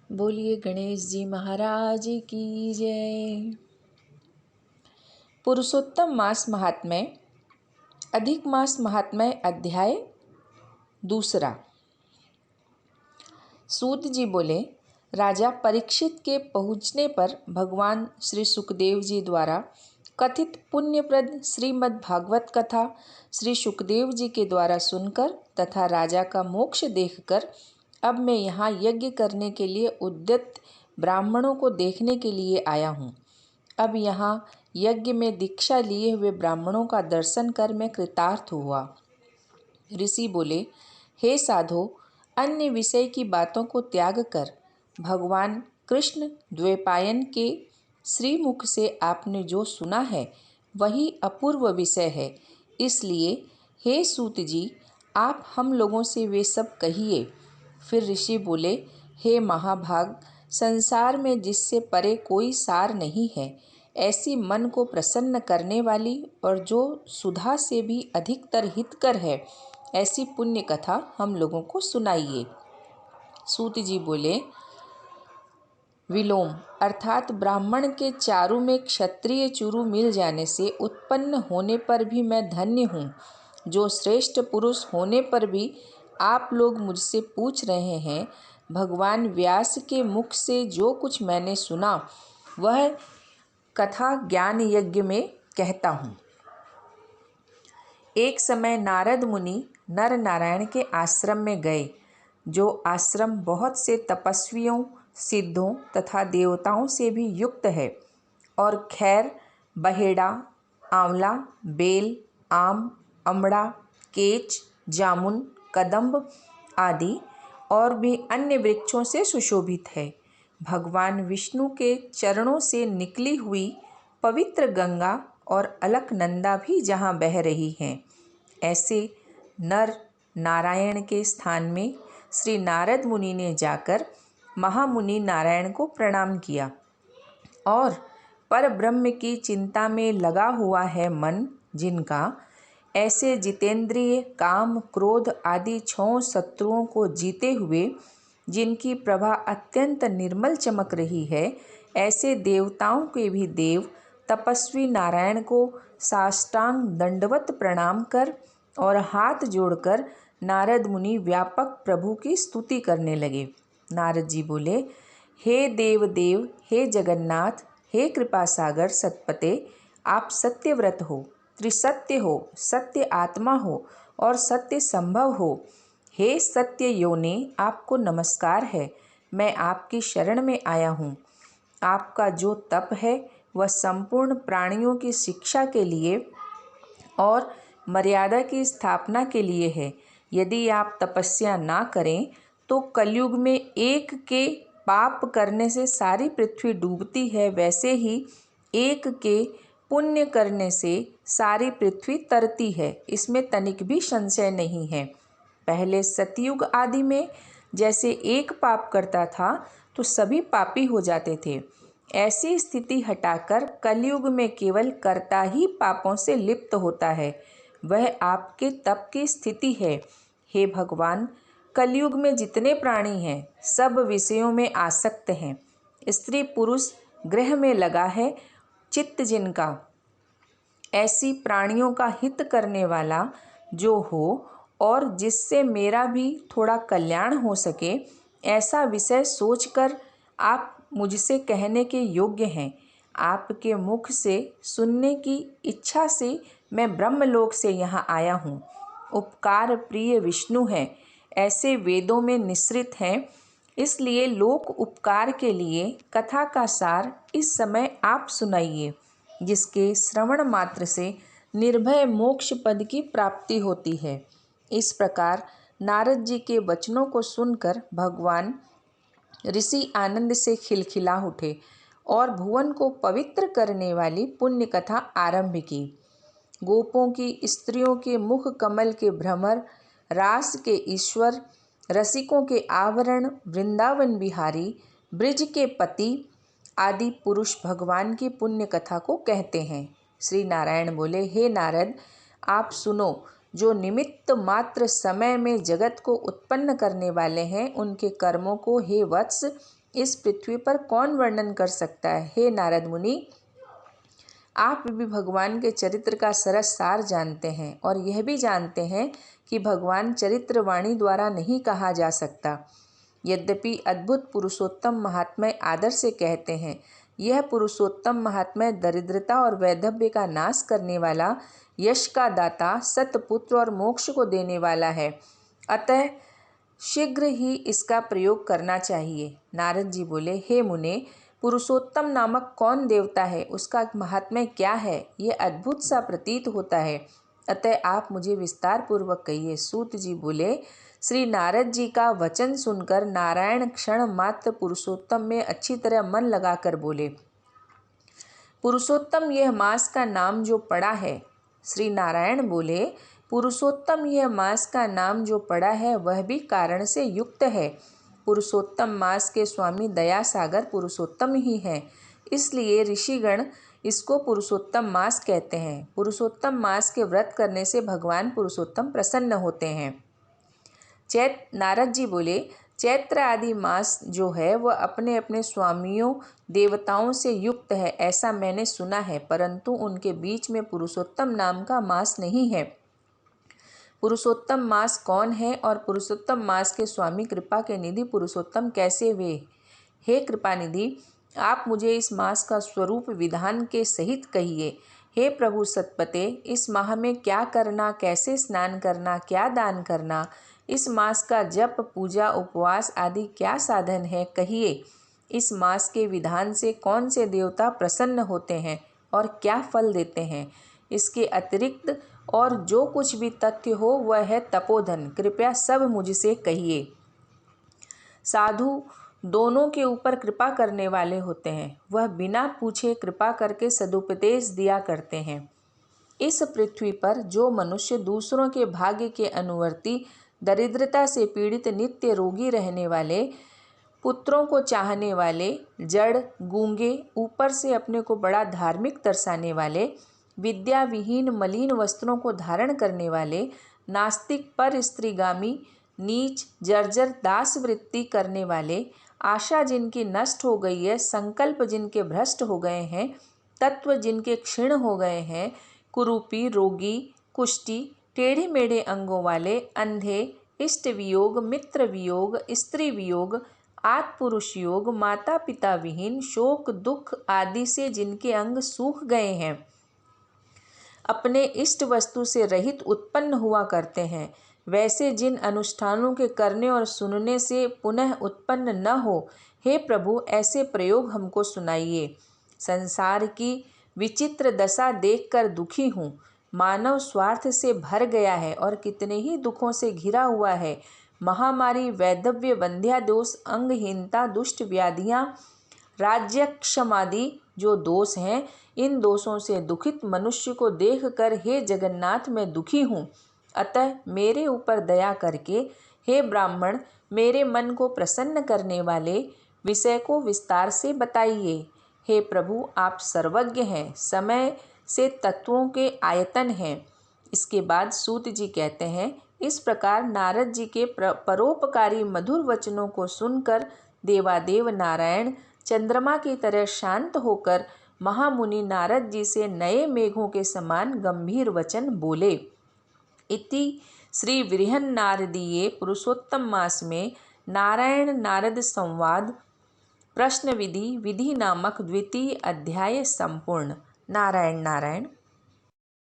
बोलिए गणेश जी महाराज की जय। पुरुषोत्तम मास महात्म्य, अधिक मास महात्म्य, अध्याय दूसरा। सूत जी बोले, राजा परीक्षित के पहुँचने पर भगवान श्री सुखदेव जी द्वारा कथित पुण्यप्रद श्रीमद् भागवत कथा श्री सुखदेव जी के द्वारा सुनकर तथा राजा का मोक्ष देखकर अब मैं यहाँ यज्ञ करने के लिए उद्यत ब्राह्मणों को देखने के लिए आया हूँ। अब यहाँ यज्ञ में दीक्षा लिए हुए ब्राह्मणों का दर्शन कर मैं कृतार्थ हुआ। ऋषि बोले, हे साधो, अन्य विषय की बातों को त्याग कर भगवान कृष्ण द्वैपायन के श्रीमुख से आपने जो सुना है वही अपूर्व विषय है। इसलिए हे सूत जी, आप हम लोगों से वे सब कहिए। फिर ऋषि बोले, हे महाभाग, संसार में जिससे परे कोई सार नहीं है, ऐसी मन को प्रसन्न करने वाली और जो सुधा से भी अधिकतर हितकर है, ऐसी पुण्य कथा हम लोगों को सुनाइए। सूत जी बोले, विलोम अर्थात ब्राह्मण के चारु में क्षत्रिय चुरु मिल जाने से उत्पन्न होने पर भी मैं धन्य हूँ। जो श्रेष्ठ पुरुष होने पर भी आप लोग मुझसे पूछ रहे हैं, भगवान व्यास के मुख से जो कुछ मैंने सुना वह कथा ज्ञान यज्ञ में कहता हूँ। एक समय नारद मुनि नर नारायण के आश्रम में गए, जो आश्रम बहुत से तपस्वियों, सिद्धों तथा देवताओं से भी युक्त है और खैर, बहेड़ा, आंवला, बेल, आम, अमड़ा, केच, जामुन, कदम्ब आदि और भी अन्य वृक्षों से सुशोभित है। भगवान विष्णु के चरणों से निकली हुई पवित्र गंगा और अलकनंदा भी जहाँ बह रही हैं। ऐसे नर नारायण के स्थान में श्री नारद मुनि ने जाकर महामुनि नारायण को प्रणाम किया और पर ब्रह्म की चिंता में लगा हुआ है मन जिनका, ऐसे जितेंद्रिय, काम, क्रोध आदि 6 शत्रुओं को जीते हुए जिनकी प्रभा अत्यंत निर्मल चमक रही है, ऐसे देवताओं के भी देव तपस्वी नारायण को साष्टांग दंडवत प्रणाम कर और हाथ जोड़कर नारद मुनि व्यापक प्रभु की स्तुति करने लगे। नारद जी बोले, हे देव देव, हे जगन्नाथ, हे कृपा सागर सतपते, आप सत्यव्रत हो, त्रिसत्य हो, सत्य आत्मा हो और सत्य संभव हो। हे सत्य योने, आपको नमस्कार है। मैं आपकी शरण में आया हूँ। आपका जो तप है वह संपूर्ण प्राणियों की शिक्षा के लिए और मर्यादा की स्थापना के लिए है। यदि आप तपस्या ना करें तो कलयुग में एक के पाप करने से सारी पृथ्वी डूबती है, वैसे ही एक के पुण्य करने से सारी पृथ्वी तरती है। इसमें तनिक भी संशय नहीं है। पहले सतयुग आदि में जैसे एक पाप करता था तो सभी पापी हो जाते थे। ऐसी स्थिति हटाकर कलयुग में केवल कर्ता ही पापों से लिप्त होता है। वह आपके तप की स्थिति है। हे भगवान, कलयुग में जितने प्राणी हैं सब विषयों में आसक्त हैं। स्त्री पुरुष ग्रह में लगा है चित्त जिनका, ऐसी प्राणियों का हित करने वाला जो हो और जिससे मेरा भी थोड़ा कल्याण हो सके, ऐसा विषय सोचकर आप मुझसे कहने के योग्य हैं। आपके मुख से सुनने की इच्छा से मैं ब्रह्मलोक से यहाँ आया हूँ। उपकार प्रिय विष्णु हैं, ऐसे वेदों में निश्रित हैं। इसलिए लोक उपकार के लिए कथा का सार इस समय आप सुनाइए, जिसके श्रवण मात्र से निर्भय मोक्ष पद की प्राप्ति होती है। इस प्रकार नारद जी के वचनों को सुनकर भगवान ऋषि आनंद से खिलखिला उठे और भुवन को पवित्र करने वाली पुण्य कथा आरंभ की। गोपों की, स्त्रियों के मुख कमल के भ्रमर, रास के ईश्वर, रसिकों के आवरण, वृंदावन बिहारी, ब्रिज के पति आदि पुरुष भगवान की पुण्य कथा को कहते हैं। श्री नारायण बोले, हे नारद, आप सुनो। जो निमित्त मात्र समय में जगत को उत्पन्न करने वाले हैं, उनके कर्मों को हे वत्स इस पृथ्वी पर कौन वर्णन कर सकता है। हे नारद मुनि, आप भी भगवान के चरित्र का सरस सार जानते हैं और यह भी जानते हैं कि भगवान चरित्र वाणी द्वारा नहीं कहा जा सकता। यद्यपि अद्भुत पुरुषोत्तम महात्म्य आदर से कहते हैं, यह पुरुषोत्तम महात्म्य दरिद्रता और वैधव्य का नाश करने वाला, यश का दाता, सतपुत्र और मोक्ष को देने वाला है। अतः शीघ्र ही इसका प्रयोग करना चाहिए। नारद जी बोले, हे मुने, पुरुषोत्तम नामक कौन देवता है, उसका महात्म्य क्या है, यह अद्भुत सा प्रतीत होता है। अतः आप मुझे विस्तार पूर्वक कहिए। सूत जी बोले, श्री नारद जी का वचन सुनकर नारायण क्षण मात्र पुरुषोत्तम में अच्छी तरह मन लगाकर बोले, पुरुषोत्तम यह मास का नाम जो पड़ा है। श्री नारायण बोले, पुरुषोत्तम यह मास का नाम जो पड़ा है वह भी कारण से युक्त है। पुरुषोत्तम मास के स्वामी दया सागर पुरुषोत्तम ही हैं, इसलिए ऋषिगण इसको पुरुषोत्तम मास कहते हैं। पुरुषोत्तम मास के व्रत करने से भगवान पुरुषोत्तम प्रसन्न होते हैं। नारद जी बोले, चैत्र आदि मास जो है वह अपने अपने स्वामियों देवताओं से युक्त है, ऐसा मैंने सुना है, परंतु उनके बीच में पुरुषोत्तम नाम का मास नहीं है। पुरुषोत्तम मास कौन है और पुरुषोत्तम मास के स्वामी कृपा के निधि पुरुषोत्तम कैसे वे। हे कृपानिधि, आप मुझे इस मास का स्वरूप विधान के सहित कहिए। हे प्रभु सतपते, इस माह में क्या करना, कैसे स्नान करना, क्या दान करना, इस मास का जप, पूजा, उपवास आदि क्या साधन है, कहिए। इस मास के विधान से कौन से देवता प्रसन्न होते हैं और क्या फल देते हैं। इसके अतिरिक्त और जो कुछ भी तथ्य हो वह है तपोधन, कृपया सब मुझसे कहिए। साधु दोनों के ऊपर कृपा करने वाले होते हैं, वह बिना पूछे कृपा करके सदुपदेश दिया करते हैं। इस पृथ्वी पर जो मनुष्य दूसरों के भाग्य के अनुवर्ती, दरिद्रता से पीड़ित, नित्य रोगी रहने वाले, पुत्रों को चाहने वाले, जड़, गूंगे, ऊपर से अपने को बड़ा धार्मिक दर्शाने वाले, विद्या विहीन मलिन वस्त्रों को धारण करने वाले, नास्तिक, पर स्त्रीगामी, नीच, जर्जर दास वृत्ति करने वाले, आशा जिनकी नष्ट हो गई है, संकल्प जिनके भ्रष्ट हो गए हैं, तत्व जिनके क्षीण हो गए हैं, कुरूपी, रोगी, कुष्ठी, टेढ़े मेढ़े अंगों वाले, अंधे, इष्ट वियोग, मित्र वियोग, स्त्री वियोग, आत्पुरुष योग, माता पिता विहीन, शोक दुख आदि से जिनके अंग सूख गए हैं, अपने इष्ट वस्तु से रहित उत्पन्न हुआ करते हैं, वैसे जिन अनुष्ठानों के करने और सुनने से पुनः उत्पन्न न हो, हे प्रभु ऐसे प्रयोग हमको सुनाइए। संसार की विचित्र दशा देखकर दुखी हूँ। मानव स्वार्थ से भर गया है और कितने ही दुखों से घिरा हुआ है। महामारी, वैधव्य, वंध्या दोष, अंगहीनता, दुष्ट व्याधियाँ, राज्यक्षमादि जो दोष हैं, इन दोषों से दुखित मनुष्य को देखकर हे जगन्नाथ मैं दुखी हूँ। अतः मेरे ऊपर दया करके हे ब्राह्मण मेरे मन को प्रसन्न करने वाले विषय को विस्तार से बताइए। हे प्रभु आप सर्वज्ञ हैं, समय से तत्वों के आयतन हैं। इसके बाद सूत जी कहते हैं, इस प्रकार नारद जी के परोपकारी मधुर वचनों को सुनकर देवादेव नारायण चंद्रमा की तरह शांत होकर महामुनि नारद जी से नए मेघों के समान गंभीर वचन बोले। इति श्री बृहन्नारदीये पुरुषोत्तम मास में नारायण नारद संवाद प्रश्न विधि नामक द्वितीय अध्याय संपूर्ण। नारायण नारायण।